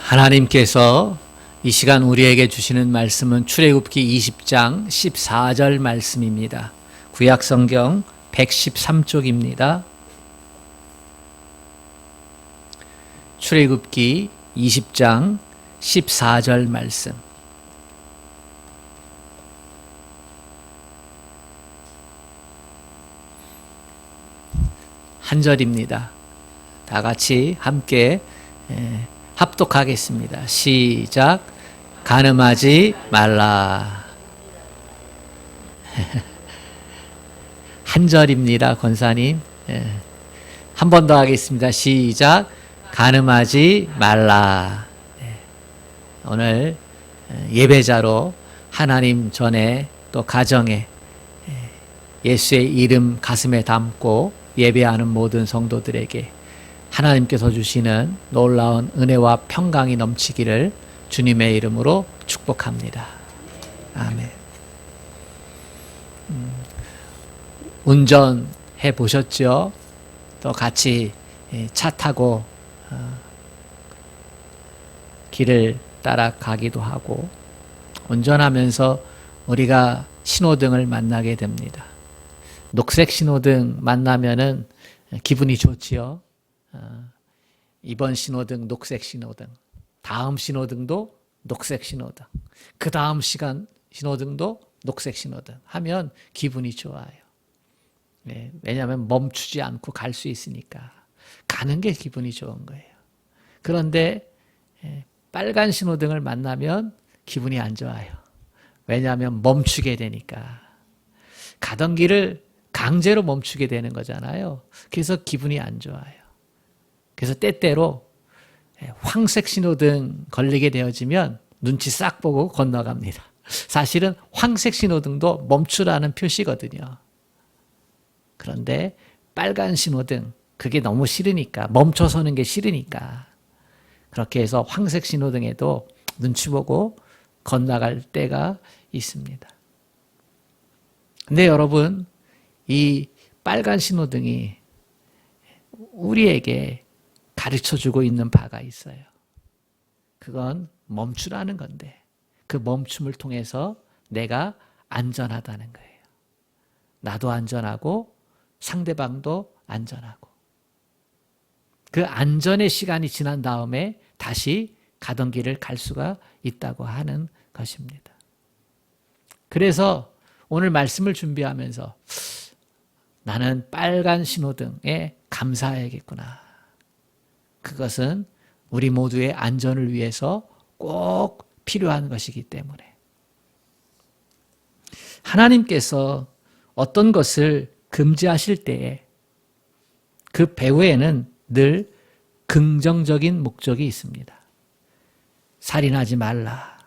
하나님께서 이 시간 우리에게 주시는 말씀은 출애굽기 20장 14절 말씀입니다. 구약성경 113쪽입니다. 출애굽기 20장 14절 말씀. 한 절입니다. 다 같이 함께 합독하겠습니다. 시작. 간음하지 말라. 한 절입니다, 권사님. 한 번 더 하겠습니다. 시작. 간음하지 말라. 오늘 예배자로 하나님 전에 또 가정에 예수의 이름 가슴에 담고 예배하는 모든 성도들에게 하나님께서 주시는 놀라운 은혜와 평강이 넘치기를 주님의 이름으로 축복합니다. 아멘. 운전해 보셨죠? 또 같이 차 타고 길을 따라가기도 하고, 운전하면서 우리가 신호등을 만나게 됩니다. 녹색 신호등 만나면은 기분이 좋지요. 이번 신호등 녹색 신호등, 다음 신호등도 녹색 신호등, 그 다음 시간 신호등도 녹색 신호등 하면 기분이 좋아요. 왜냐하면 멈추지 않고 갈 수 있으니까 가는 게 기분이 좋은 거예요. 그런데 빨간 신호등을 만나면 기분이 안 좋아요. 왜냐하면 멈추게 되니까. 가던 길을 강제로 멈추게 되는 거잖아요. 그래서 기분이 안 좋아요. 그래서 때때로 황색 신호등 걸리게 되어지면 눈치 싹 보고 건너갑니다. 사실은 황색 신호등도 멈추라는 표시거든요. 그런데 빨간 신호등, 그게 너무 싫으니까, 멈춰서는 게 싫으니까 그렇게 해서 황색 신호등에도 눈치 보고 건너갈 때가 있습니다. 근데 여러분, 이 빨간 신호등이 우리에게 가르쳐주고 있는 바가 있어요. 그건 멈추라는 건데, 그 멈춤을 통해서 내가 안전하다는 거예요. 나도 안전하고 상대방도 안전하고, 그 안전의 시간이 지난 다음에 다시 가던 길을 갈 수가 있다고 하는 것입니다. 그래서 오늘 말씀을 준비하면서 나는 빨간 신호등에 감사해야겠구나. 그것은 우리 모두의 안전을 위해서 꼭 필요한 것이기 때문에. 하나님께서 어떤 것을 금지하실 때에 그 배후에는 늘 긍정적인 목적이 있습니다. 살인하지 말라.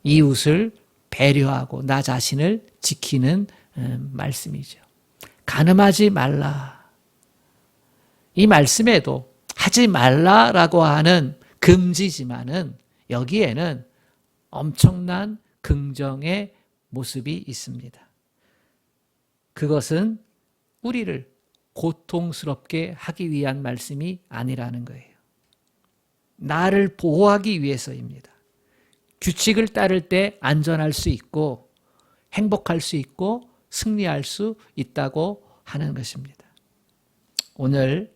이웃을 배려하고 나 자신을 지키는 말씀이죠. 간음하지 말라. 이 말씀에도 하지 말라라고 하는 금지지만은 여기에는 엄청난 긍정의 모습이 있습니다. 그것은 우리를 고통스럽게 하기 위한 말씀이 아니라는 거예요. 나를 보호하기 위해서입니다. 규칙을 따를 때 안전할 수 있고 행복할 수 있고 승리할 수 있다고 하는 것입니다. 오늘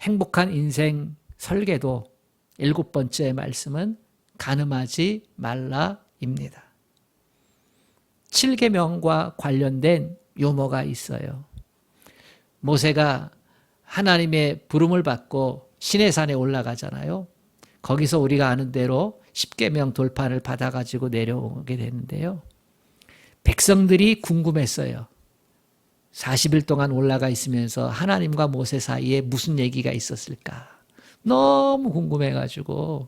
행복한 인생 설계도 7번째 말씀은 간음하지 말라입니다. 7계명과 관련된 유머가 있어요. 모세가 하나님의 부름을 받고 시내산에 올라가잖아요. 거기서 우리가 아는 대로 10계명 돌판을 받아가지고 내려오게 되는데요. 백성들이 궁금했어요. 40일 동안 올라가 있으면서 하나님과 모세 사이에 무슨 얘기가 있었을까? 너무 궁금해가지고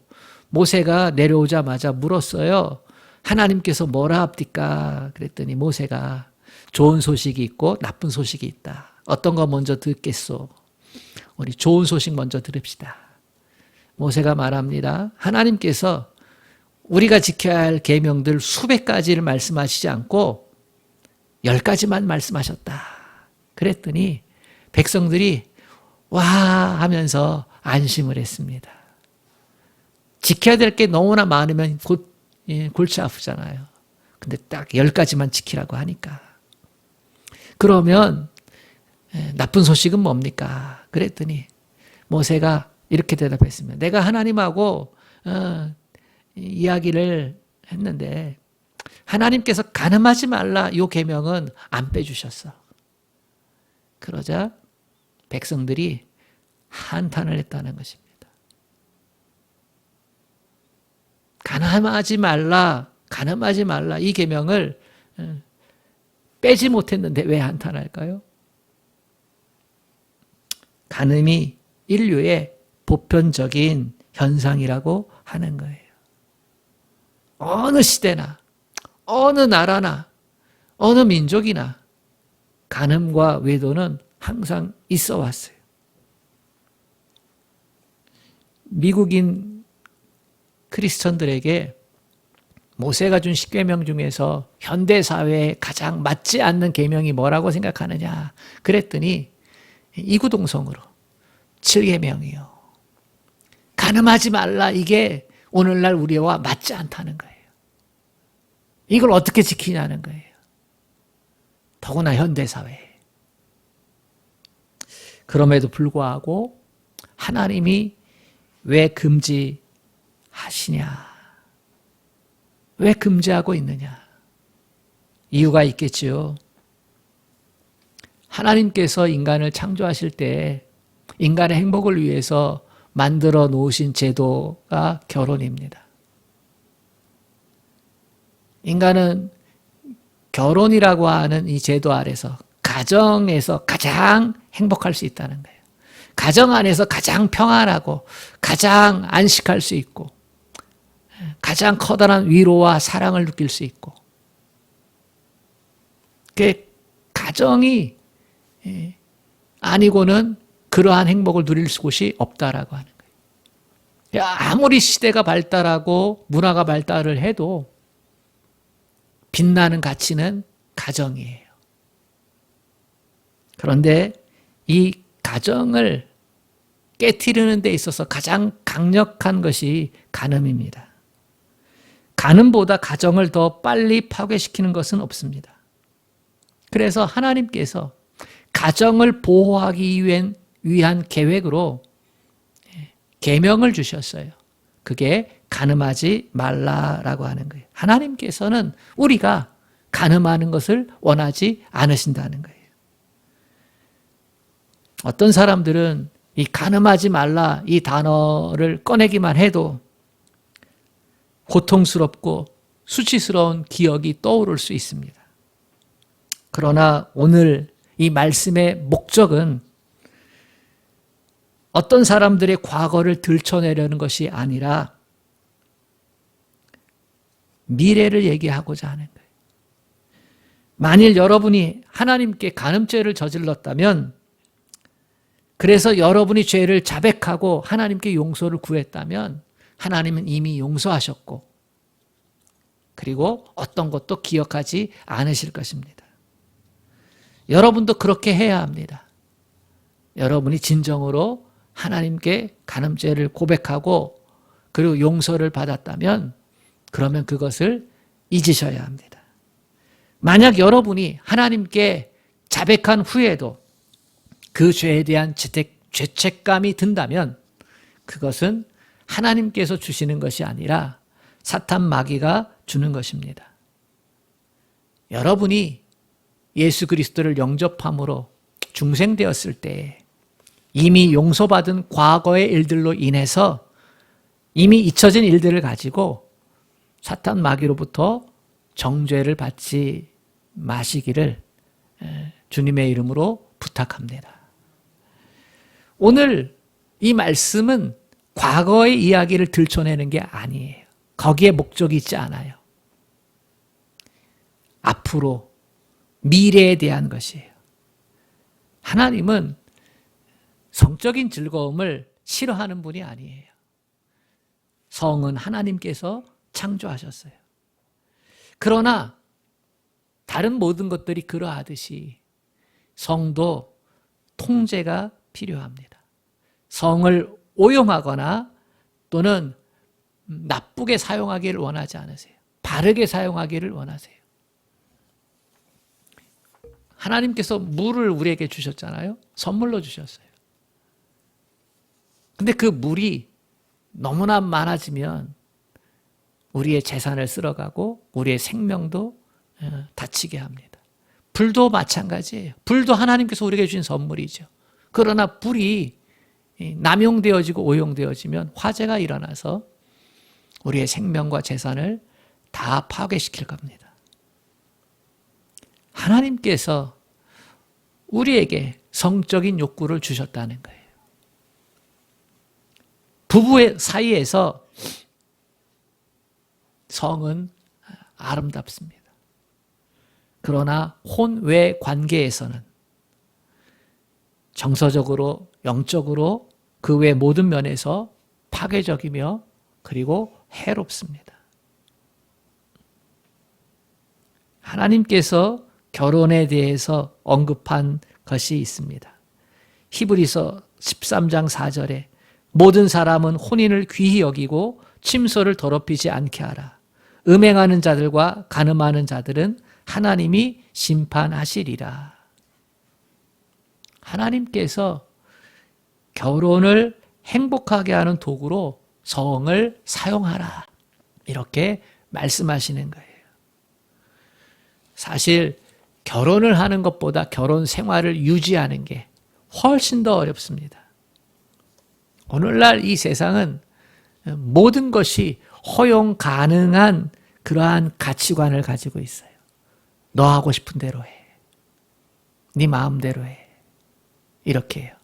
모세가 내려오자마자 물었어요. 하나님께서 뭐라 합니까? 그랬더니 모세가 좋은 소식이 있고 나쁜 소식이 있다. 어떤 거 먼저 듣겠소? 우리 좋은 소식 먼저 들읍시다. 모세가 말합니다. 하나님께서 우리가 지켜야 할 계명들 수백 가지를 말씀하시지 않고 10가지만 말씀하셨다. 그랬더니 백성들이 와 하면서 안심을 했습니다. 지켜야 될 게 너무나 많으면 골치 아프잖아요. 근데 딱 10가지만 지키라고 하니까. 그러면 나쁜 소식은 뭡니까? 그랬더니 모세가 이렇게 대답했습니다. 내가 하나님하고 이야기를 했는데 하나님께서 간음하지 말라 이 계명은 안 빼주셨어. 그러자 백성들이 한탄을 했다는 것입니다. 간음하지 말라 이 계명을 빼지 못했는데 왜 한탄할까요? 간음이 인류의 보편적인 현상이라고 하는 거예요. 어느 시대나 어느 나라나 어느 민족이나 간음과 외도는 항상 있어 왔어요. 미국인 크리스천들에게 모세가 준 10계명 중에서 현대사회에 가장 맞지 않는 계명이 뭐라고 생각하느냐 그랬더니 이구동성으로 7계명이요. 간음하지 말라 이게 오늘날 우리와 맞지 않다는 거예요. 이걸 어떻게 지키냐는 거예요. 더구나 현대사회에. 그럼에도 불구하고 하나님이 왜 금지하시냐? 왜 금지하고 있느냐? 이유가 있겠지요. 하나님께서 인간을 창조하실 때 인간의 행복을 위해서 만들어 놓으신 제도가 결혼입니다. 인간은 결혼이라고 하는 이 제도 아래서 가정에서 가장 행복할 수 있다는 거예요. 가정 안에서 가장 평안하고 가장 안식할 수 있고 가장 커다란 위로와 사랑을 느낄 수 있고 그 가정이 아니고는 그러한 행복을 누릴 곳이 없다라고 하는 거예요. 아무리 시대가 발달하고 문화가 발달을 해도 빛나는 가치는 가정이에요. 그런데 이 가정을 깨트리는 데 있어서 가장 강력한 것이 간음입니다. 간음보다 가정을 더 빨리 파괴시키는 것은 없습니다. 그래서 하나님께서 가정을 보호하기 위한 계획으로 계명을 주셨어요. 그게 간음하지 말라라고 하는 거예요. 하나님께서는 우리가 간음하는 것을 원하지 않으신다는 거예요. 어떤 사람들은 이 간음하지 말라 이 단어를 꺼내기만 해도 고통스럽고 수치스러운 기억이 떠오를 수 있습니다. 그러나 오늘 이 말씀의 목적은 어떤 사람들의 과거를 들춰내려는 것이 아니라 미래를 얘기하고자 하는 거예요. 만일 여러분이 하나님께 간음죄를 저질렀다면 그래서 여러분이 죄를 자백하고 하나님께 용서를 구했다면 하나님은 이미 용서하셨고 그리고 어떤 것도 기억하지 않으실 것입니다. 여러분도 그렇게 해야 합니다. 여러분이 진정으로 하나님께 간음죄를 고백하고 그리고 용서를 받았다면 그러면 그것을 잊으셔야 합니다. 만약 여러분이 하나님께 자백한 후에도 그 죄에 대한 죄책감이 든다면 그것은 하나님께서 주시는 것이 아니라 사탄 마귀가 주는 것입니다. 여러분이 예수 그리스도를 영접함으로 중생되었을 때 이미 용서받은 과거의 일들로 인해서 이미 잊혀진 일들을 가지고 사탄 마귀로부터 정죄를 받지 마시기를 주님의 이름으로 부탁합니다. 오늘 이 말씀은 과거의 이야기를 들춰내는 게 아니에요. 거기에 목적이 있지 않아요. 앞으로 미래에 대한 것이에요. 하나님은 성적인 즐거움을 싫어하는 분이 아니에요. 성은 하나님께서 창조하셨어요. 그러나 다른 모든 것들이 그러하듯이 성도 통제가 필요합니다. 성을 오용하거나 또는 나쁘게 사용하기를 원하지 않으세요. 바르게 사용하기를 원하세요. 하나님께서 물을 우리에게 주셨잖아요. 선물로 주셨어요. 근데 그 물이 너무나 많아지면 우리의 재산을 쓸어가고 우리의 생명도 다치게 합니다. 불도 마찬가지예요. 불도 하나님께서 우리에게 주신 선물이죠. 그러나 불이 남용되어지고 오용되어지면 화재가 일어나서 우리의 생명과 재산을 다 파괴시킬 겁니다. 하나님께서 우리에게 성적인 욕구를 주셨다는 거예요. 부부의 사이에서 성은 아름답습니다. 그러나 혼외 관계에서는 정서적으로, 영적으로 그 외 모든 면에서 파괴적이며 그리고 해롭습니다. 하나님께서 결혼에 대해서 언급한 것이 있습니다. 히브리서 13장 4절에 모든 사람은 혼인을 귀히 여기고 침소를 더럽히지 않게 하라. 음행하는 자들과 간음하는 자들은 하나님이 심판하시리라. 하나님께서 결혼을 행복하게 하는 도구로 성을 사용하라. 이렇게 말씀하시는 거예요. 사실 결혼을 하는 것보다 결혼 생활을 유지하는 게 훨씬 더 어렵습니다. 오늘날 이 세상은 모든 것이 허용 가능한 그러한 가치관을 가지고 있어요. 너 하고 싶은 대로 해. 네 마음대로 해. 이렇게 해요.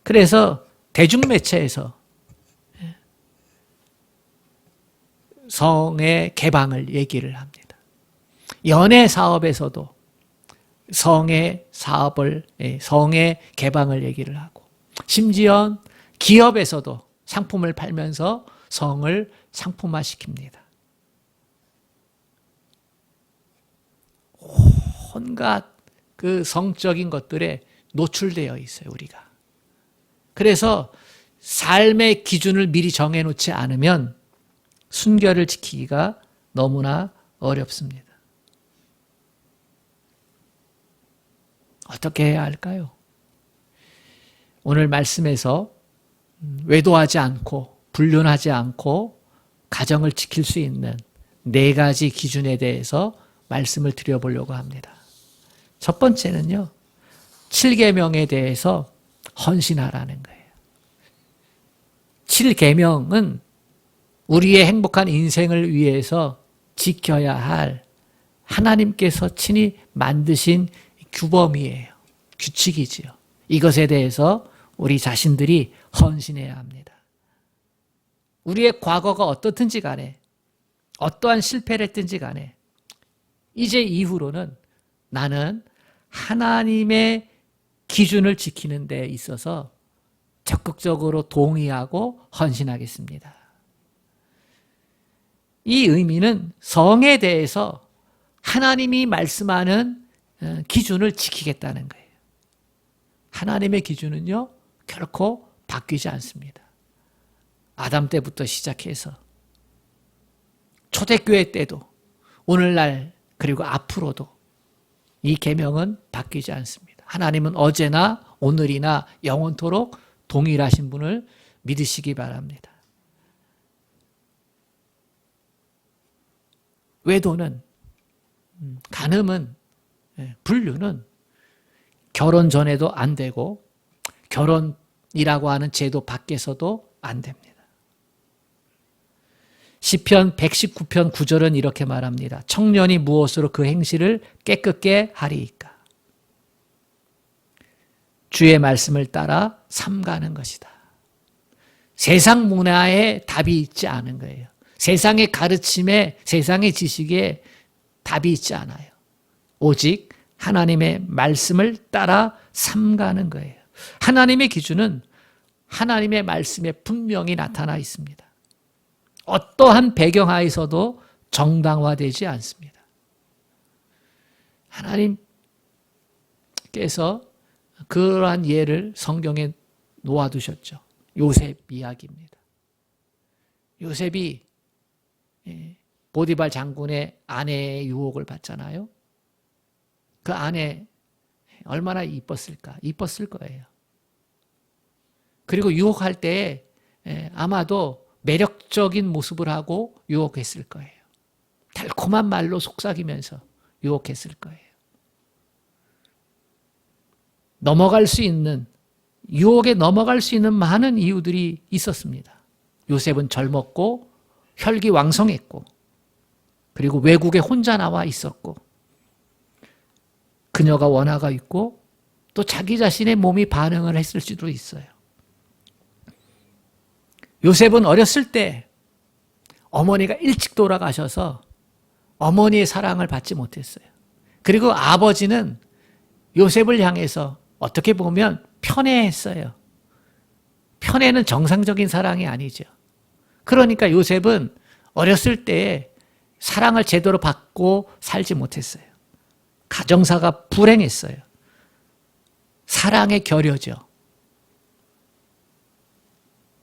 그래서 대중매체에서 성의 개방을 얘기를 합니다. 연애 사업에서도 성의 사업을, 성의 개방을 얘기를 하고, 심지어 기업에서도 상품을 팔면서 성을 상품화시킵니다. 온갖 그 성적인 것들에 노출되어 있어요, 우리가. 그래서 삶의 기준을 미리 정해놓지 않으면 순결을 지키기가 너무나 어렵습니다. 어떻게 해야 할까요? 오늘 말씀에서 외도하지 않고 불륜하지 않고 가정을 지킬 수 있는 4가지 기준에 대해서 말씀을 드려보려고 합니다. 첫 번째는요, 7계명에 대해서 헌신하라는 거예요. 7계명은 우리의 행복한 인생을 위해서 지켜야 할 하나님께서 친히 만드신 규범이에요. 규칙이지요. 이것에 대해서 우리 자신들이 헌신해야 합니다. 우리의 과거가 어떻든지 간에, 어떠한 실패를 했든지 간에 이제 이후로는 나는 하나님의 기준을 지키는 데 있어서 적극적으로 동의하고 헌신하겠습니다. 이 의미는 성에 대해서 하나님이 말씀하는 기준을 지키겠다는 거예요. 하나님의 기준은요, 결코 바뀌지 않습니다. 아담 때부터 시작해서 초대교회 때도 오늘날 그리고 앞으로도 이 계명은 바뀌지 않습니다. 하나님은 어제나 오늘이나 영원토록 동일하신 분을 믿으시기 바랍니다. 외도는, 간음은, 불륜은 결혼 전에도 안 되고 결혼이라고 하는 제도 밖에서도 안 됩니다. 시편 119편 9절은 이렇게 말합니다. 청년이 무엇으로 그 행실을 깨끗게 하리이까? 주의 말씀을 따라 삼가는 것이다. 세상 문화에 답이 있지 않은 거예요. 세상의 가르침에, 세상의 지식에 답이 있지 않아요. 오직 하나님의 말씀을 따라 삼가는 거예요. 하나님의 기준은 하나님의 말씀에 분명히 나타나 있습니다. 어떠한 배경하에서도 정당화되지 않습니다. 하나님께서 그러한 예를 성경에 놓아두셨죠. 요셉 이야기입니다. 요셉이 보디발 장군의 아내의 유혹을 받잖아요. 그 아내 얼마나 이뻤을까? 이뻤을 거예요. 그리고 유혹할 때 아마도 매력적인 모습을 하고 유혹했을 거예요. 달콤한 말로 속삭이면서 유혹했을 거예요. 넘어갈 수 있는, 유혹에 넘어갈 수 있는 많은 이유들이 있었습니다. 요셉은 젊었고 혈기왕성했고 그리고 외국에 혼자 나와 있었고 그녀가 원하가 있고 또 자기 자신의 몸이 반응을 했을 수도 있어요. 요셉은 어렸을 때 어머니가 일찍 돌아가셔서 어머니의 사랑을 받지 못했어요. 그리고 아버지는 요셉을 향해서 어떻게 보면 편애했어요. 편애는 정상적인 사랑이 아니죠. 그러니까 요셉은 어렸을 때 사랑을 제대로 받고 살지 못했어요. 가정사가 불행했어요. 사랑의 결여죠.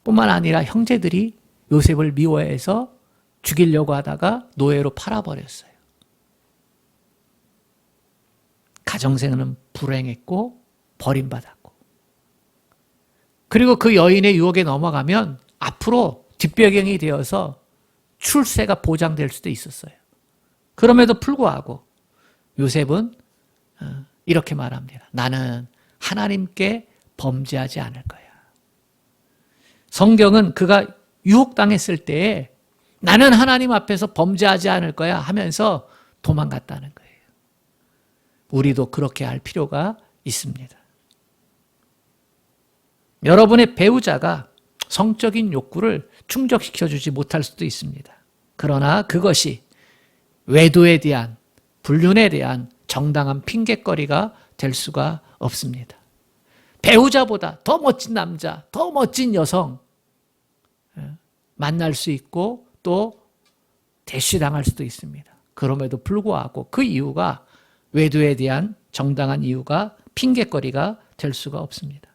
뿐만 아니라 형제들이 요셉을 미워해서 죽이려고 하다가 노예로 팔아버렸어요. 가정생활은 불행했고 버림받았고 그리고 그 여인의 유혹에 넘어가면 앞으로 뒷배경이 되어서 출세가 보장될 수도 있었어요. 그럼에도 불구하고 요셉은 이렇게 말합니다. 나는 하나님께 범죄하지 않을 거야. 성경은 그가 유혹당했을 때에 나는 하나님 앞에서 범죄하지 않을 거야 하면서 도망갔다는 거예요. 우리도 그렇게 할 필요가 있습니다. 여러분의 배우자가 성적인 욕구를 충족시켜주지 못할 수도 있습니다. 그러나 그것이 외도에 대한, 불륜에 대한 정당한 핑곗거리가 될 수가 없습니다. 배우자보다 더 멋진 남자, 더 멋진 여성 만날 수 있고 또 대쉬당할 수도 있습니다. 그럼에도 불구하고 그 이유가 외도에 대한 정당한 이유가 핑곗거리가 될 수가 없습니다.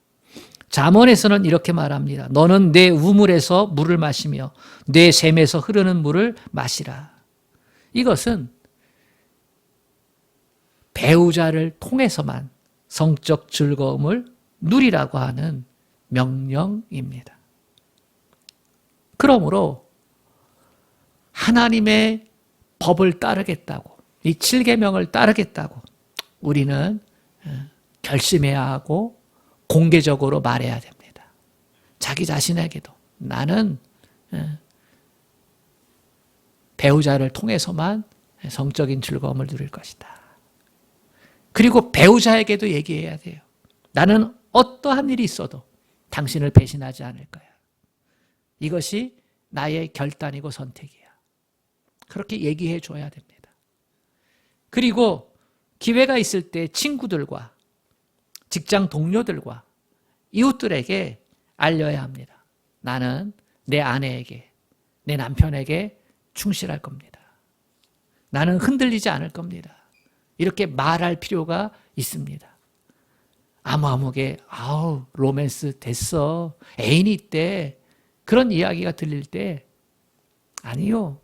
잠언에서는 이렇게 말합니다. 너는 내 우물에서 물을 마시며 내 샘에서 흐르는 물을 마시라. 이것은 배우자를 통해서만 성적 즐거움을 누리라고 하는 명령입니다. 그러므로 하나님의 법을 따르겠다고, 이 7계명을 따르겠다고 우리는 결심해야 하고 공개적으로 말해야 됩니다. 자기 자신에게도 나는 배우자를 통해서만 성적인 즐거움을 누릴 것이다. 그리고 배우자에게도 얘기해야 돼요. 나는 어떠한 일이 있어도 당신을 배신하지 않을 거야. 이것이 나의 결단이고 선택이야. 그렇게 얘기해 줘야 됩니다. 그리고 기회가 있을 때 친구들과 직장 동료들과 이웃들에게 알려야 합니다. 나는 내 아내에게, 내 남편에게 충실할 겁니다. 나는 흔들리지 않을 겁니다. 이렇게 말할 필요가 있습니다. 아무게 로맨스 됐어. 애인이 있대. 그런 이야기가 들릴 때 아니요.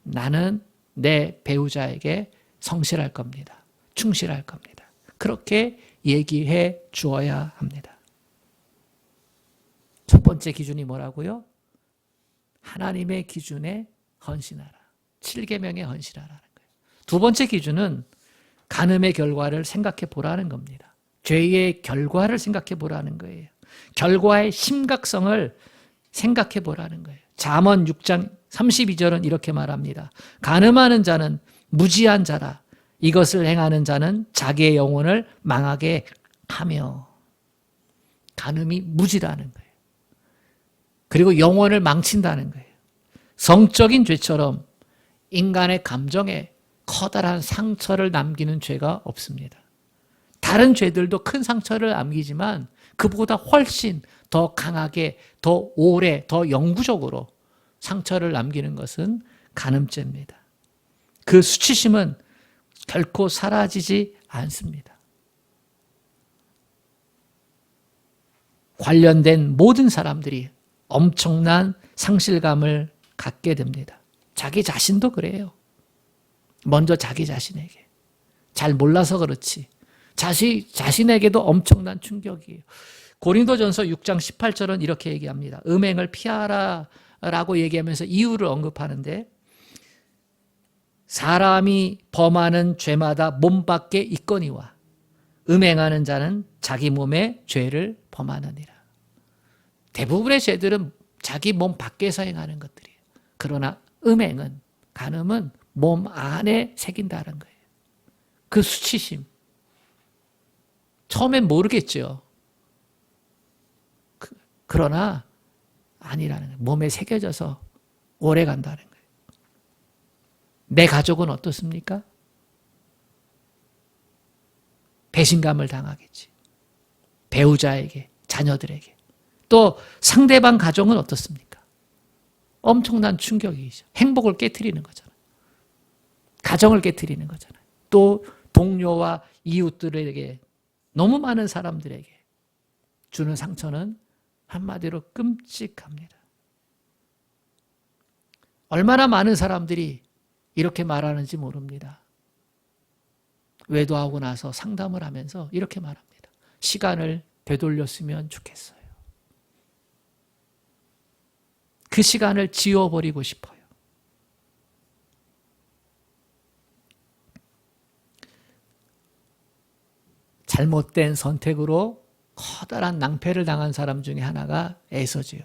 나는 내 배우자에게 성실할 겁니다. 충실할 겁니다. 그렇게 얘기해 주어야 합니다. 첫 번째 기준이 뭐라고요? 하나님의 기준에 헌신하라. 7계명에 헌신하라는 거예요. 두 번째 기준은 간음의 결과를 생각해 보라는 겁니다. 죄의 결과를 생각해 보라는 거예요. 결과의 심각성을 생각해 보라는 거예요. 잠언 6장 32절은 이렇게 말합니다. 간음하는 자는 무지한 자라. 이것을 행하는 자는 자기의 영혼을 망하게 하며. 간음이 무지라는 거예요. 그리고 영혼을 망친다는 거예요. 성적인 죄처럼 인간의 감정에 커다란 상처를 남기는 죄가 없습니다. 다른 죄들도 큰 상처를 남기지만 그보다 훨씬 더 강하게, 더 오래, 더 영구적으로 상처를 남기는 것은 간음죄입니다. 그 수치심은 결코 사라지지 않습니다. 관련된 모든 사람들이 엄청난 상실감을 갖게 됩니다. 자기 자신도 그래요. 먼저 자기 자신에게. 잘 몰라서 그렇지. 자신에게도 엄청난 충격이에요. 고린도전서 6장 18절은 이렇게 얘기합니다. 음행을 피하라라고 얘기하면서 이유를 언급하는데 사람이 범하는 죄마다 몸 밖에 있거니와 음행하는 자는 자기 몸에 죄를 범하느니라. 대부분의 죄들은 자기 몸 밖에서 행하는 것들이에요. 그러나 음행은, 간음은 몸 안에 새긴다는 거예요. 그 수치심. 처음엔 모르겠죠. 그러나 아니라는 거예요. 몸에 새겨져서 오래 간다는 거예요. 내 가족은 어떻습니까? 배신감을 당하겠지. 배우자에게, 자녀들에게. 또 상대방 가정은 어떻습니까? 엄청난 충격이죠. 행복을 깨트리는 거잖아요. 가정을 깨트리는 거잖아요. 또 동료와 이웃들에게, 너무 많은 사람들에게 주는 상처는 한마디로 끔찍합니다. 얼마나 많은 사람들이 이렇게 말하는지 모릅니다. 외도하고 나서 상담을 하면서 이렇게 말합니다. 시간을 되돌렸으면 좋겠어요. 그 시간을 지워버리고 싶어요. 잘못된 선택으로 커다란 낭패를 당한 사람 중에 하나가 에서지요.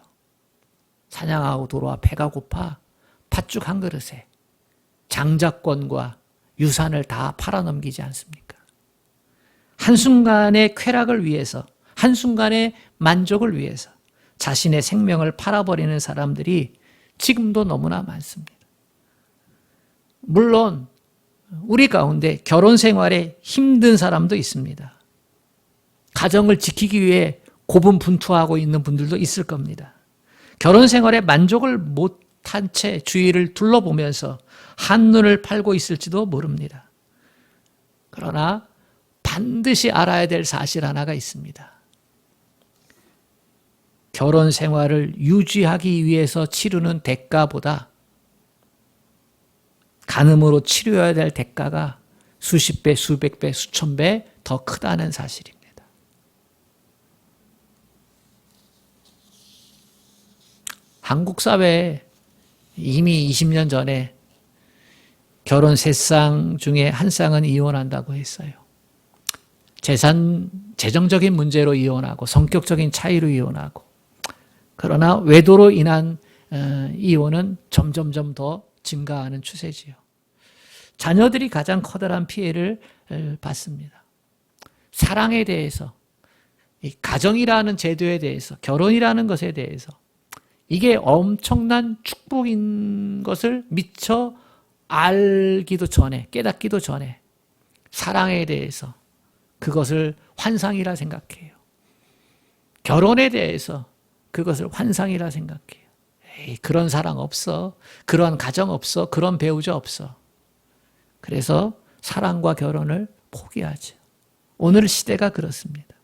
사냥하고 돌아와 배가 고파 팥죽 한 그릇에 장자권과 유산을 다 팔아넘기지 않습니까? 한순간의 쾌락을 위해서, 한순간의 만족을 위해서 자신의 생명을 팔아버리는 사람들이 지금도 너무나 많습니다. 물론 우리 가운데 결혼 생활에 힘든 사람도 있습니다. 가정을 지키기 위해 고분분투하고 있는 분들도 있을 겁니다. 결혼 생활에 만족을 못한 채 주위를 둘러보면서 한눈을 팔고 있을지도 모릅니다. 그러나 반드시 알아야 될 사실 하나가 있습니다. 결혼 생활을 유지하기 위해서 치르는 대가보다 간음으로 치료해야 될 대가가 수십 배, 수백 배, 수천 배 더 크다는 사실입니다. 한국 사회에 이미 20년 전에 결혼 3쌍 중에 한 쌍은 이혼한다고 했어요. 재정적인 문제로 이혼하고 성격적인 차이로 이혼하고, 그러나 외도로 인한 이혼은 점점점 더 증가하는 추세지요. 자녀들이 가장 커다란 피해를 받습니다. 사랑에 대해서, 이 가정이라는 제도에 대해서, 결혼이라는 것에 대해서 이게 엄청난 축복인 것을 미처 알기도 전에, 깨닫기도 전에 사랑에 대해서 그것을 환상이라 생각해요. 결혼에 대해서 그것을 환상이라 생각해요. 에이, 그런 사랑 없어. 그런 가정 없어. 그런 배우자 없어. 그래서 사랑과 결혼을 포기하죠. 오늘 시대가 그렇습니다.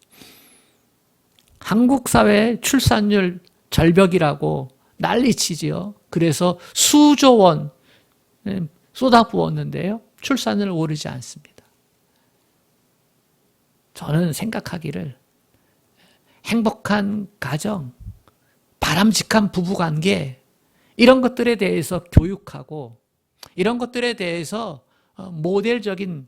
한국 사회 출산율 절벽이라고 난리치지요. 그래서 수조 원 쏟아부었는데요. 출산을 오르지 않습니다. 저는 생각하기를 행복한 가정, 바람직한 부부관계, 이런 것들에 대해서 교육하고 이런 것들에 대해서 모델적인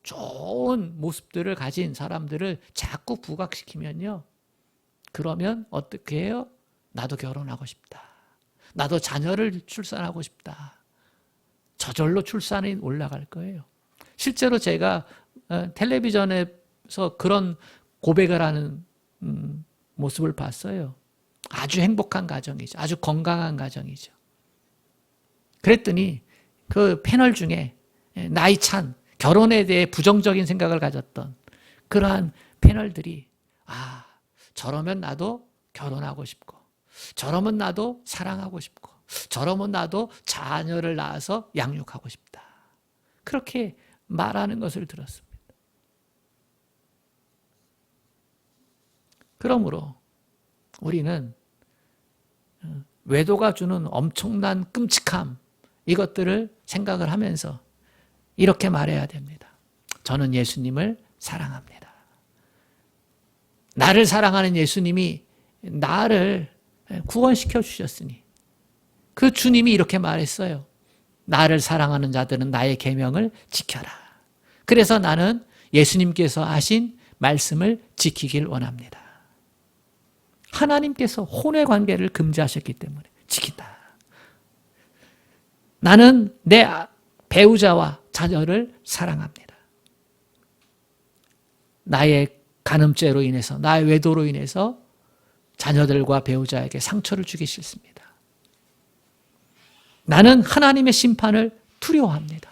좋은 모습들을 가진 사람들을 자꾸 부각시키면요. 그러면 어떻게 해요? 나도 결혼하고 싶다. 나도 자녀를 출산하고 싶다. 저절로 출산이 올라갈 거예요. 실제로 제가 텔레비전에서 그런 고백을 하는 모습을 봤어요. 아주 행복한 가정이죠. 아주 건강한 가정이죠. 그랬더니 그 패널 중에 나이 찬 결혼에 대해 부정적인 생각을 가졌던 그러한 패널들이 저러면 나도 결혼하고 싶고 저러면 나도 사랑하고 싶고 저러면 나도 자녀를 낳아서 양육하고 싶다. 그렇게 말하는 것을 들었습니다. 그러므로 우리는 외도가 주는 엄청난 끔찍함, 이것들을 생각을 하면서 이렇게 말해야 됩니다. 저는 예수님을 사랑합니다. 나를 사랑하는 예수님이 나를 구원시켜 주셨으니 그 주님이 이렇게 말했어요. 나를 사랑하는 자들은 나의 계명을 지켜라. 그래서 나는 예수님께서 하신 말씀을 지키길 원합니다. 하나님께서 혼의 관계를 금지하셨기 때문에 지킨다. 나는 내 배우자와 자녀를 사랑합니다. 나의 간음죄로 인해서, 나의 외도로 인해서 자녀들과 배우자에게 상처를 주기 싫습니다. 나는 하나님의 심판을 두려워합니다.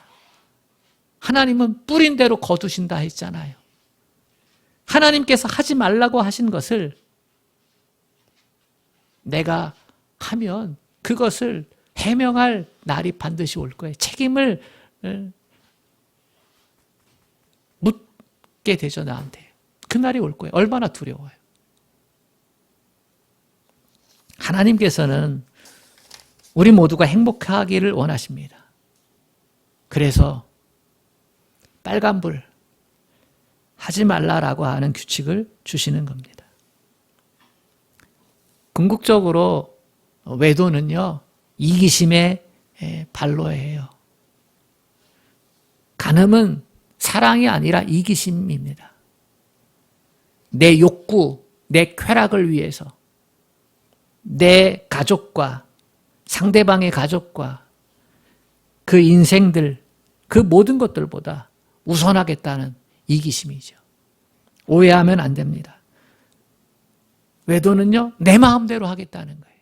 하나님은 뿌린 대로 거두신다 했잖아요. 하나님께서 하지 말라고 하신 것을 내가 하면 그것을 해명할 날이 반드시 올 거예요. 책임을 묻게 되죠, 나한테. 그 날이 올 거예요. 얼마나 두려워요. 하나님께서는 우리 모두가 행복하기를 원하십니다. 그래서 빨간불 하지 말라라고 하는 규칙을 주시는 겁니다. 궁극적으로 외도는요, 이기심의 발로예요. 간음은 사랑이 아니라 이기심입니다. 내 욕구, 내 쾌락을 위해서 내 가족과 상대방의 가족과 그 인생들, 그 모든 것들보다 우선하겠다는 이기심이죠. 오해하면 안 됩니다. 외도는요, 내 마음대로 하겠다는 거예요.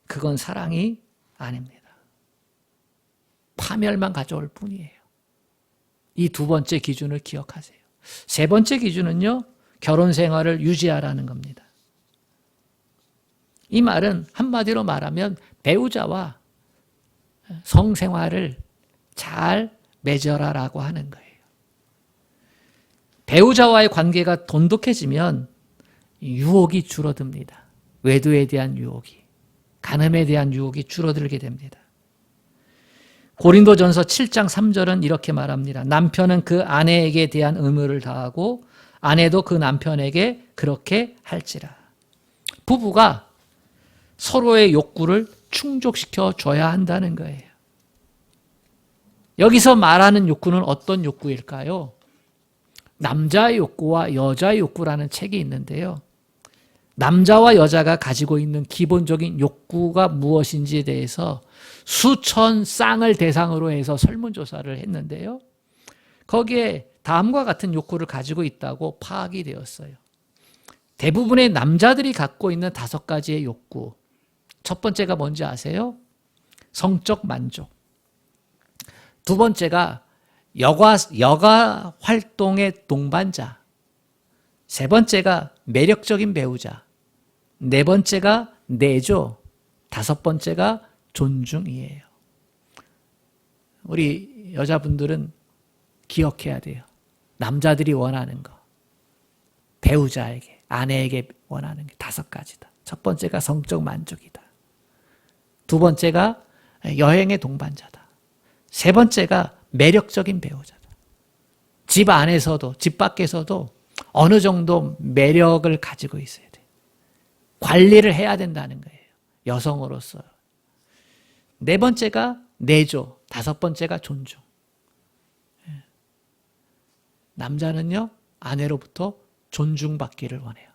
그건 사랑이 아닙니다. 파멸만 가져올 뿐이에요. 이 두 번째 기준을 기억하세요. 세 번째 기준은요, 결혼 생활을 유지하라는 겁니다. 이 말은 한마디로 말하면 배우자와 성생활을 잘 맺어라라고 하는 거예요. 배우자와의 관계가 돈독해지면 유혹이 줄어듭니다. 외도에 대한 유혹이, 간음에 대한 유혹이 줄어들게 됩니다. 고린도전서 7장 3절은 이렇게 말합니다. 남편은 그 아내에게 대한 의무를 다하고 아내도 그 남편에게 그렇게 할지라. 부부가 서로의 욕구를 충족시켜 줘야 한다는 거예요. 여기서 말하는 욕구는 어떤 욕구일까요? 남자의 욕구와 여자의 욕구라는 책이 있는데요. 남자와 여자가 가지고 있는 기본적인 욕구가 무엇인지에 대해서 수천 쌍을 대상으로 해서 설문조사를 했는데요. 거기에 다음과 같은 욕구를 가지고 있다고 파악이 되었어요. 대부분의 남자들이 갖고 있는 5가지의 욕구. 첫 번째가 뭔지 아세요? 성적 만족. 두 번째가 여가 활동의 동반자. 세 번째가 매력적인 배우자. 네 번째가 내조. 5번째가 존중이에요. 우리 여자분들은 기억해야 돼요. 남자들이 원하는 거. 배우자에게, 아내에게 원하는 게 5가지다. 첫 번째가 성적 만족이다. 두 번째가 여행의 동반자다. 세 번째가 매력적인 배우자다. 집 안에서도 집 밖에서도 어느 정도 매력을 가지고 있어야 돼. 관리를 해야 된다는 거예요. 여성으로서. 네 번째가 내조. 5번째가 존중. 남자는요, 아내로부터 존중받기를 원해요.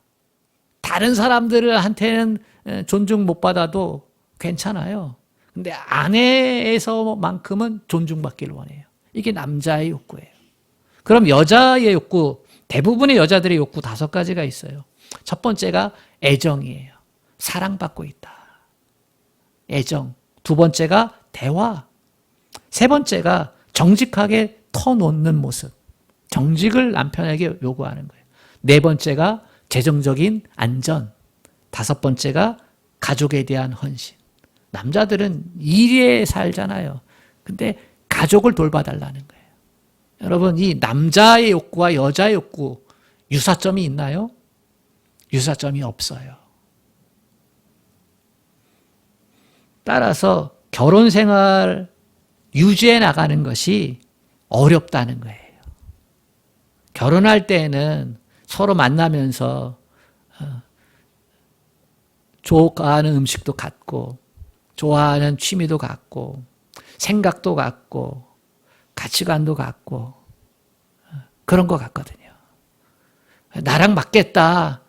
다른 사람들한테는 존중 못 받아도 괜찮아요. 근데 아내에서만큼은 존중받기를 원해요. 이게 남자의 욕구예요. 그럼 여자의 욕구, 대부분의 여자들의 욕구 5가지가 있어요. 첫 번째가 애정이에요. 사랑받고 있다. 애정. 두 번째가 대화. 세 번째가 정직하게 터놓는 모습. 정직을 남편에게 요구하는 거예요. 네 번째가 재정적인 안전. 5번째가 가족에 대한 헌신. 남자들은 일에 살잖아요. 근데 가족을 돌봐달라는 거예요. 여러분, 이 남자의 욕구와 여자의 욕구 유사점이 있나요? 유사점이 없어요. 따라서 결혼 생활 유지해 나가는 것이 어렵다는 거예요. 결혼할 때에는 서로 만나면서 좋아하는 음식도 같고 좋아하는 취미도 같고 생각도 같고 가치관도 같고 그런 것 같거든요. 나랑 맞겠다.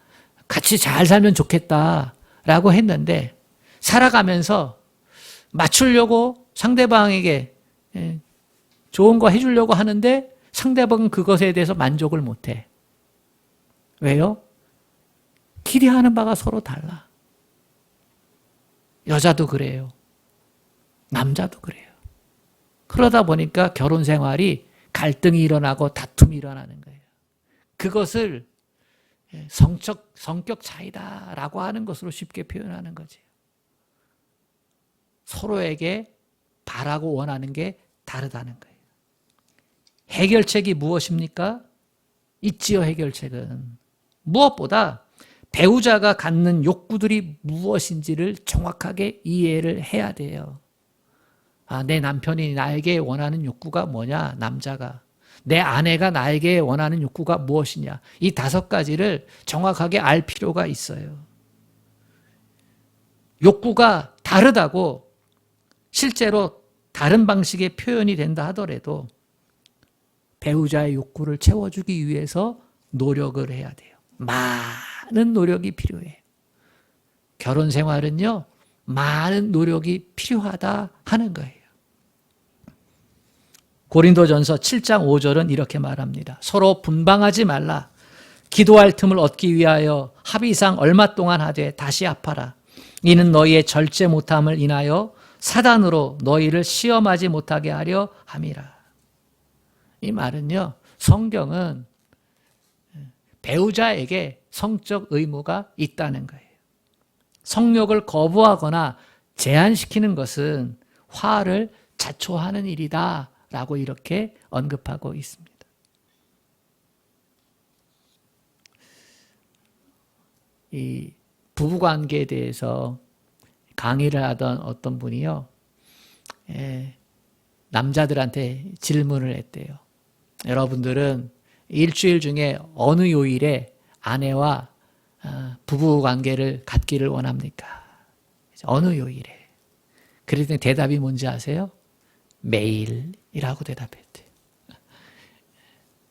같이 잘 살면 좋겠다. 라고 했는데 살아가면서 맞추려고 상대방에게 좋은 거 해주려고 하는데 상대방은 그것에 대해서 만족을 못해. 왜요? 기대하는 바가 서로 달라. 여자도 그래요. 남자도 그래요. 그러다 보니까 결혼 생활이 갈등이 일어나고 다툼이 일어나는 거예요. 그것을 성격 차이다라고 하는 것으로 쉽게 표현하는 거지. 서로에게 바라고 원하는 게 다르다는 거예요. 해결책이 무엇입니까? 있지요, 해결책은. 무엇보다 배우자가 갖는 욕구들이 무엇인지를 정확하게 이해를 해야 돼요. 내 남편이 나에게 원하는 욕구가 뭐냐, 남자가. 내 아내가 나에게 원하는 욕구가 무엇이냐. 이 5가지를 정확하게 알 필요가 있어요. 욕구가 다르다고 실제로 다른 방식의 표현이 된다 하더라도 배우자의 욕구를 채워주기 위해서 노력을 해야 돼요. 많은 노력이 필요해요. 결혼 생활은요, 많은 노력이 필요하다 하는 거예요. 고린도전서 7장 5절은 이렇게 말합니다. 서로 분방하지 말라. 기도할 틈을 얻기 위하여 합의상 얼마 동안 하되 다시 합하라. 이는 너희의 절제 못함을 인하여 사단으로 너희를 시험하지 못하게 하려 함이라. 이 말은요, 성경은 배우자에게 성적 의무가 있다는 거예요. 성욕을 거부하거나 제한시키는 것은 화를 자초하는 일이다 라고 이렇게 언급하고 있습니다. 이 부부관계에 대해서 강의를 하던 어떤 분이요, 남자들한테 질문을 했대요. 여러분들은 일주일 중에 어느 요일에 아내와 부부관계를 갖기를 원합니까? 어느 요일에? 그랬더니 대답이 뭔지 아세요? 매일이라고 대답했대요.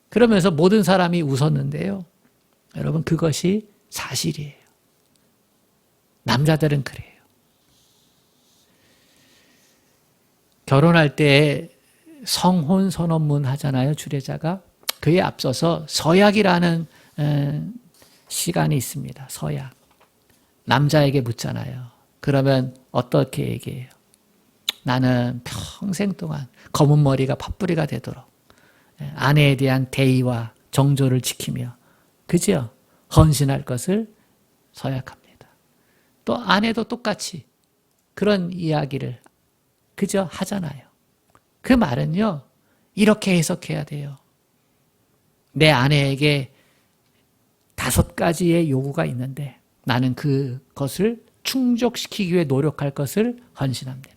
그러면서 모든 사람이 웃었는데요. 여러분, 그것이 사실이에요. 남자들은 그래요. 결혼할 때 성혼 선언문 하잖아요, 주례자가. 그에 앞서서 서약이라는 시간이 있습니다. 서약. 남자에게 묻잖아요. 그러면 어떻게 얘기해요? 나는 평생 동안 검은 머리가 팥뿌리가 되도록 아내에 대한 대의와 정조를 지키며, 그죠? 헌신할 것을 서약합니다. 또 아내도 똑같이 그런 이야기를 그저 하잖아요. 그 말은요, 이렇게 해석해야 돼요. 내 아내에게 5가지의 요구가 있는데 나는 그것을 충족시키기 위해 노력할 것을 헌신합니다.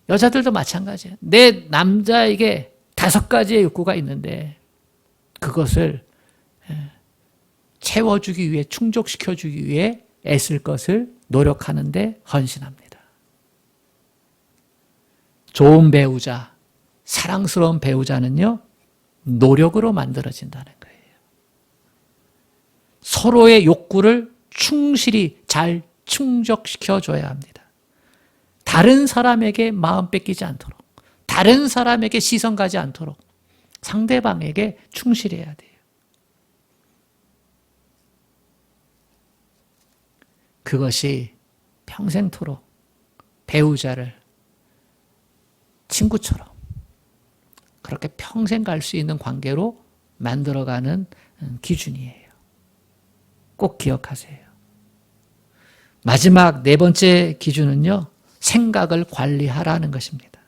여자들도 마찬가지예요. 내 남자에게 5가지의 욕구가 있는데 그것을 채워주기 위해, 충족시켜주기 위해 애쓸 것을 노력하는데 헌신합니다. 좋은 배우자, 사랑스러운 배우자는요, 노력으로 만들어진다는 거예요. 서로의 욕구를 충실히 잘 충족시켜줘야 합니다. 다른 사람에게 마음 뺏기지 않도록, 다른 사람에게 시선 가지 않도록 상대방에게 충실해야 돼요. 그것이 평생토록 배우자를 친구처럼 그렇게 평생 갈 수 있는 관계로 만들어가는 기준이에요. 꼭 기억하세요. 마지막 4번째 기준은요, 생각을 관리하라는 것입니다.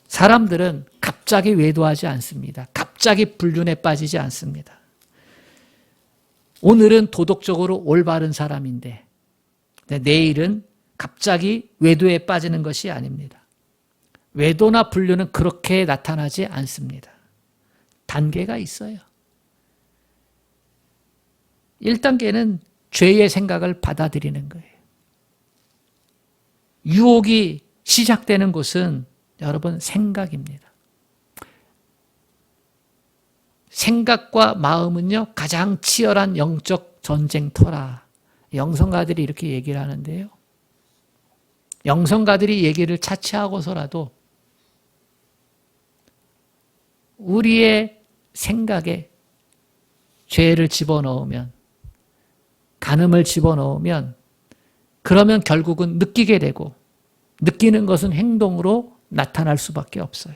사람들은 갑자기 외도하지 않습니다. 갑자기 불륜에 빠지지 않습니다. 오늘은 도덕적으로 올바른 사람인데 내일은 갑자기 외도에 빠지는 것이 아닙니다. 외도나 불륜은 그렇게 나타나지 않습니다. 단계가 있어요. 1단계는 죄의 생각을 받아들이는 거예요. 유혹이 시작되는 곳은 여러분 생각입니다. 생각과 마음은요 가장 치열한 영적 전쟁터라. 영성가들이 이렇게 얘기를 하는데요. 영성가들이 얘기를 차치하고서라도 우리의 생각에 죄를 집어넣으면, 간음을 집어넣으면 그러면 결국은 느끼게 되고, 느끼는 것은 행동으로 나타날 수밖에 없어요.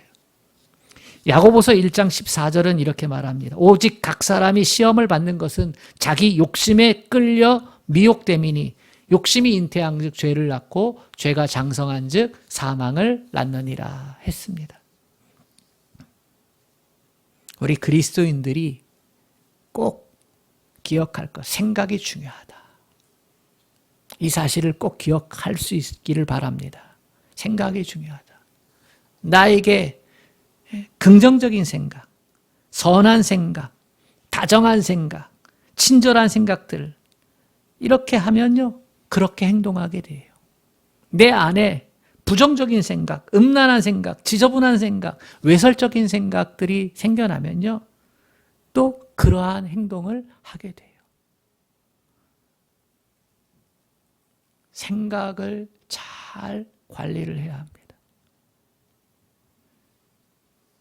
야고보서 1장 14절은 이렇게 말합니다. 오직 각 사람이 시험을 받는 것은 자기 욕심에 끌려 미혹됨이니 욕심이 잉태한즉 죄를 낳고 죄가 장성한즉 사망을 낳느니라 했습니다. 우리 그리스도인들이 꼭 기억할 것, 생각이 중요하다. 이 사실을 꼭 기억할 수 있기를 바랍니다. 생각이 중요하다. 나에게 긍정적인 생각, 선한 생각, 다정한 생각, 친절한 생각들 이렇게 하면요 그렇게 행동하게 돼요. 내 안에 부정적인 생각, 음란한 생각, 지저분한 생각, 외설적인 생각들이 생겨나면요 또 그러한 행동을 하게 돼요. 생각을 잘 관리를 해야 합니다.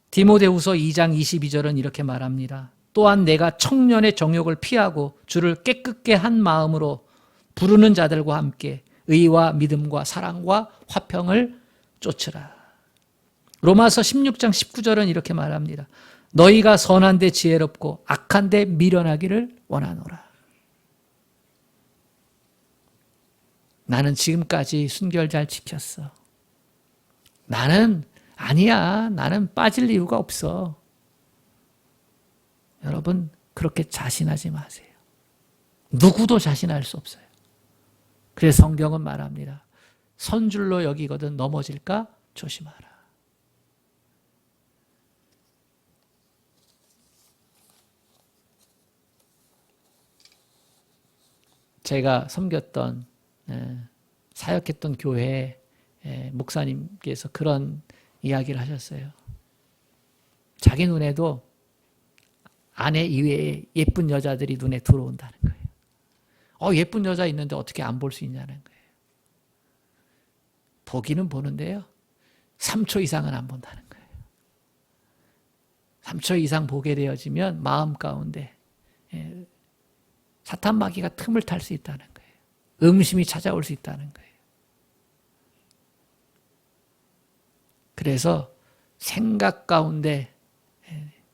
디모데후서 2장 22절은 이렇게 말합니다. 또한 내가 청년의 정욕을 피하고 주를 깨끗게 한 마음으로 부르는 자들과 함께 의와 믿음과 사랑과 화평을 쫓으라. 로마서 16장 19절은 이렇게 말합니다. 너희가 선한데 지혜롭고 악한데 미련하기를 원하노라. 나는 지금까지 순결 잘 지켰어. 나는 아니야. 나는 빠질 이유가 없어. 여러분 그렇게 자신하지 마세요. 누구도 자신할 수 없어요. 그래서 성경은 말합니다. 선줄로 여기거든 넘어질까 조심하라. 제가 섬겼던 사역했던 교회 목사님께서 그런 이야기를 하셨어요. 자기 눈에도 아내 이외에 예쁜 여자들이 눈에 들어온다는 거예요. 예쁜 여자 있는데 어떻게 안 볼 수 있냐는 거예요. 보기는 보는데요. 3초 이상은 안 본다는 거예요. 3초 이상 보게 되어지면 마음 가운데 사탄 마귀가 틈을 탈 수 있다는 거예요. 음심이 찾아올 수 있다는 거예요. 그래서 생각 가운데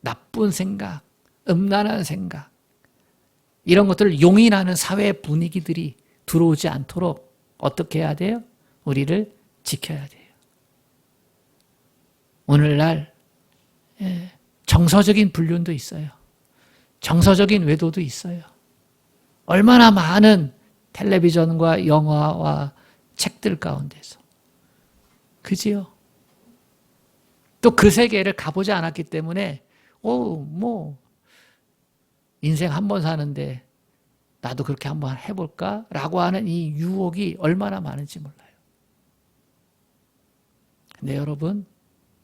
나쁜 생각, 음란한 생각 이런 것들을 용인하는 사회 분위기들이 들어오지 않도록 어떻게 해야 돼요? 우리를 지켜야 돼요. 오늘날 정서적인 불륜도 있어요. 정서적인 외도도 있어요. 얼마나 많은 텔레비전과 영화와 책들 가운데서. 그지요? 또 그 세계를 가보지 않았기 때문에 인생 한 번 사는데 나도 그렇게 한번 해볼까? 라고 하는 이 유혹이 얼마나 많은지 몰라요. 근데 여러분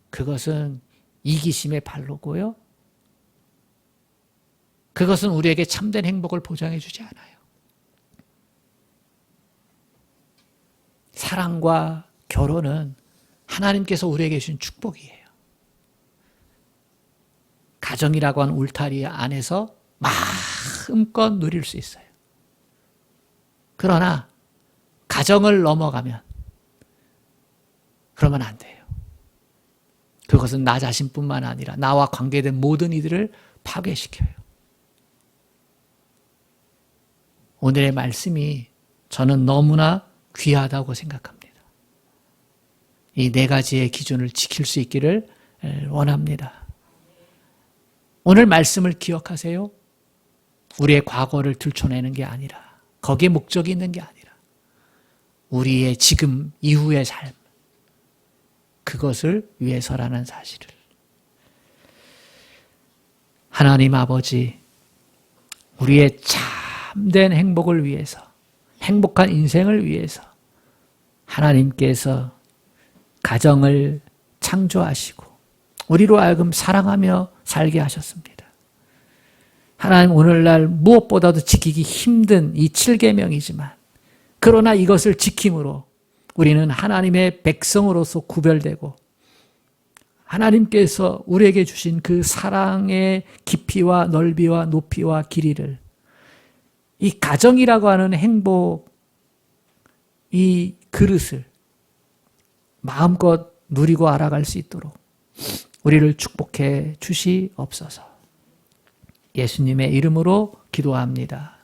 그것은 이기심의 발로고요. 그것은 우리에게 참된 행복을 보장해 주지 않아요. 사랑과 결혼은 하나님께서 우리에게 주신 축복이에요. 가정이라고 하는 울타리 안에서 마음껏 누릴 수 있어요. 그러나 가정을 넘어가면 그러면 안 돼요. 그것은 나 자신뿐만 아니라 나와 관계된 모든 이들을 파괴시켜요. 오늘의 말씀이 저는 너무나 귀하다고 생각합니다. 이 네 가지의 기준을 지킬 수 있기를 원합니다. 오늘 말씀을 기억하세요. 우리의 과거를 들춰내는 게 아니라 거기에 목적이 있는 게 아니라 우리의 지금 이후의 삶, 그것을 위해서라는 사실을. 하나님 아버지, 우리의 참된 행복을 위해서, 행복한 인생을 위해서 하나님께서 가정을 창조하시고 우리로 하여금 사랑하며 살게 하셨습니다. 하나님, 오늘날 무엇보다도 지키기 힘든 이 7계명이지만 그러나 이것을 지킴으로 우리는 하나님의 백성으로서 구별되고 하나님께서 우리에게 주신 그 사랑의 깊이와 넓이와 높이와 길이를, 이 가정이라고 하는 행복, 이 그릇을 마음껏 누리고 알아갈 수 있도록 우리를 축복해 주시옵소서. 예수님의 이름으로 기도합니다.